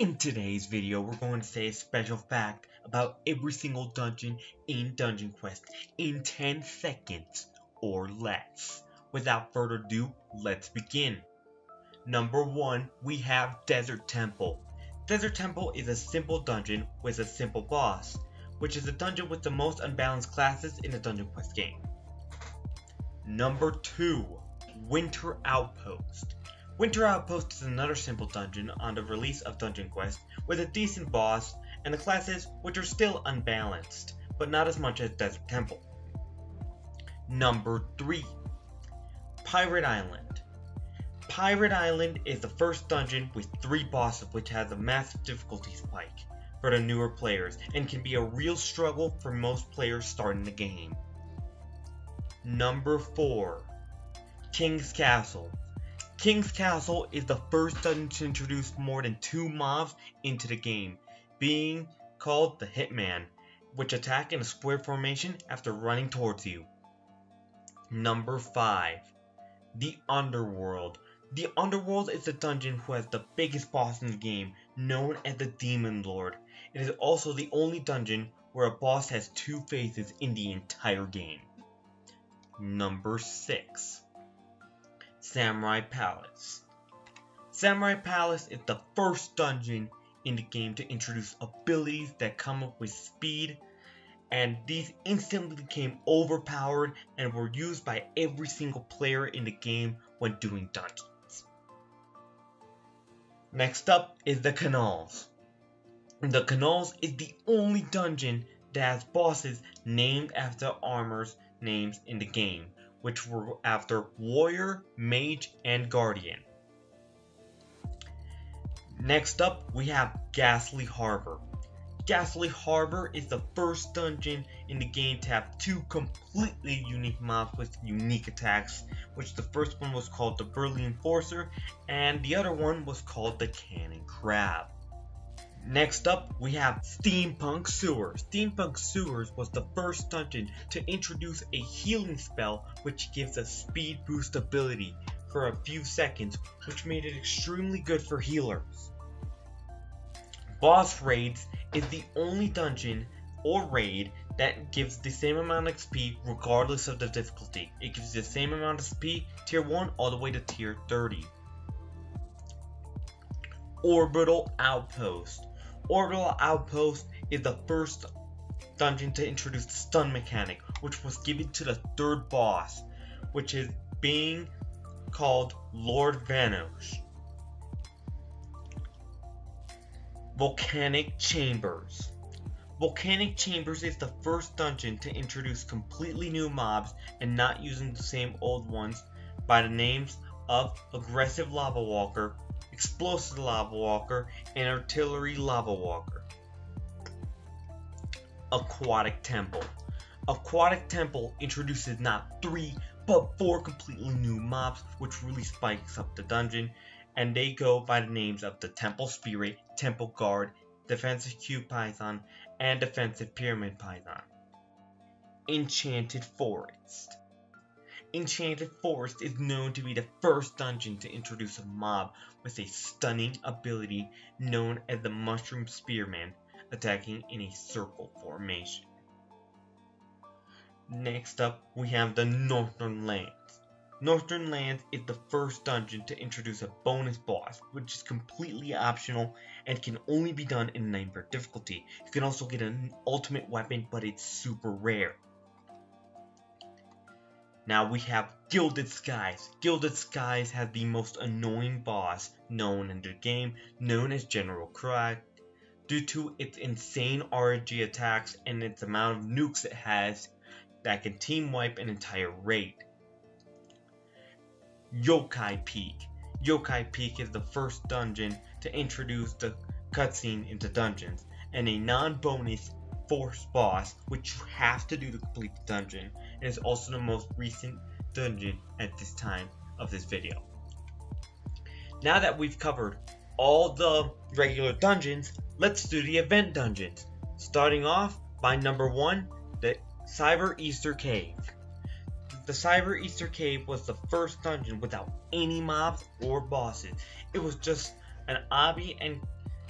In today's video, we're going to say a special fact about every single dungeon in Dungeon Quest in 10 seconds or less. Without further ado, let's begin. Number 1, we have Desert Temple. Desert Temple is a simple dungeon with a simple boss, which is a dungeon with the most unbalanced classes in the Dungeon Quest game. Number 2, Winter Outpost. Winter Outpost is another simple dungeon on the release of Dungeon Quest with a decent boss and the classes which are still unbalanced, but not as much as Desert Temple. Number 3, Pirate Island. Pirate Island is the first dungeon with 3 bosses which has a massive difficulty spike for the newer players and can be a real struggle for most players starting the game. Number 4, King's Castle. King's Castle is the first dungeon to introduce more than 2 mobs into the game, being called the Hitman, which attack in a square formation after running towards you. Number 5, the Underworld. The Underworld is the dungeon who has the biggest boss in the game, known as the Demon Lord. It is also the only dungeon where a boss has 2 phases in the entire game. Number 6, Samurai Palace. Samurai Palace is the first dungeon in the game to introduce abilities that come up with speed, and these instantly became overpowered and were used by every single player in the game when doing dungeons. Next up is the Canals. The Canals is the only dungeon that has bosses named after armors names in the game, which were after Warrior, Mage, and Guardian. Next up, we have Ghastly Harbor. Ghastly Harbor is the first dungeon in the game to have 2 completely unique mobs with unique attacks, which the first one was called the Burly Enforcer, and the other one was called the Cannon Crab. Next up, we have Steampunk Sewers. Steampunk Sewers was the first dungeon to introduce a healing spell which gives a speed boost ability for a few seconds, which made it extremely good for healers. Boss Raids is the only dungeon or raid that gives the same amount of XP regardless of the difficulty. It gives you the same amount of XP, tier 1 all the way to tier 30. Orbital Outpost. Orbital Outpost is the first dungeon to introduce the stun mechanic, which was given to the 3rd boss, which is being called Lord Vanosh. Volcanic Chambers. Volcanic Chambers is the first dungeon to introduce completely new mobs and not using the same old ones by the names of Aggressive Lava Walker, Explosive Lava Walker, and Artillery Lava Walker. Aquatic Temple. Aquatic Temple introduces not 3 but 4 completely new mobs, which really spikes up the dungeon, and they go by the names of the Temple Spirit, Temple Guard, Defensive Cube Python, and Defensive Pyramid Python. Enchanted Forest. Enchanted Forest is known to be the first dungeon to introduce a mob with a stunning ability known as the Mushroom Spearman, attacking in a circle formation. Next up, we have the Northern Lands. Northern Lands is the first dungeon to introduce a bonus boss, which is completely optional and can only be done in Nightmare difficulty. You can also get an ultimate weapon, but it's super rare. Now we have Gilded Skies. Gilded Skies has the most annoying boss known in the game, known as General Krag, due to its insane RNG attacks and its amount of nukes it has that can team wipe an entire raid. Yokai Peak. Yokai Peak is the first dungeon to introduce the cutscene into dungeons, and a non-bonus force boss which you have to do to complete the dungeon, and is also the most recent dungeon at this time of this video. Now that we've covered all the regular dungeons, let's do the event dungeons, starting off by number 1, the Cyber Easter Cave. The Cyber Easter Cave was the first dungeon without any mobs or bosses. It was just an obby and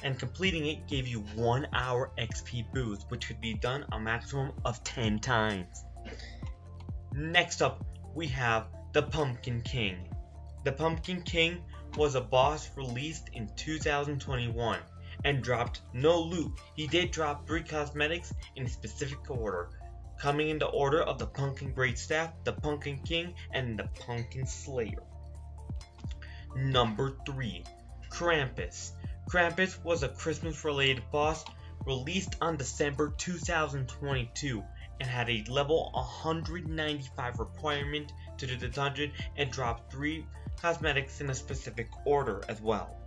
and completing it gave you 1 hour XP boost, which could be done a maximum of 10 times. Next up, we have the Pumpkin King. The Pumpkin King was a boss released in 2021 and dropped no loot. He did drop 3 cosmetics in a specific order, coming in the order of the Pumpkin Great Staff, the Pumpkin King, and the Pumpkin Slayer. Number 3. Krampus. Krampus was a Christmas-related boss released on December 2022 and had a level 195 requirement to do the dungeon and dropped 3 cosmetics in a specific order as well.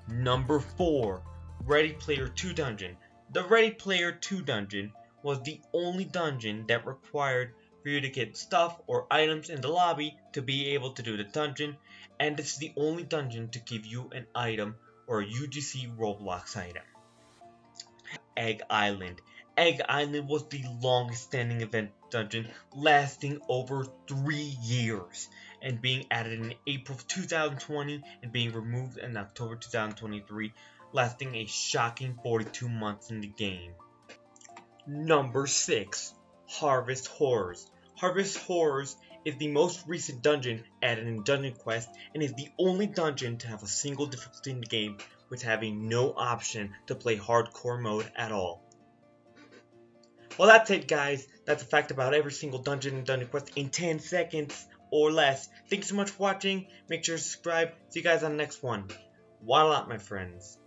Number 4. Ready Player 2 Dungeon. The Ready Player 2 Dungeon was the only dungeon that required for you to get stuff or items in the lobby to be able to do the dungeon, and it's the only dungeon to give you an item or a UGC Roblox item. Egg Island. Egg Island was the longest standing event dungeon, lasting over 3 years and being added in April of 2020 and being removed in October 2023, lasting a shocking 42 months in the game. Number 6. Harvest Horrors. Harvest Horrors is the most recent dungeon added in Dungeon Quest and is the only dungeon to have a single difficulty in the game, with having no option to play hardcore mode at all. Well, that's it, guys. That's a fact about every single dungeon in Dungeon Quest in 10 seconds or less. Thank you so much for watching. Make sure to subscribe. See you guys on the next one. Voila, my friends.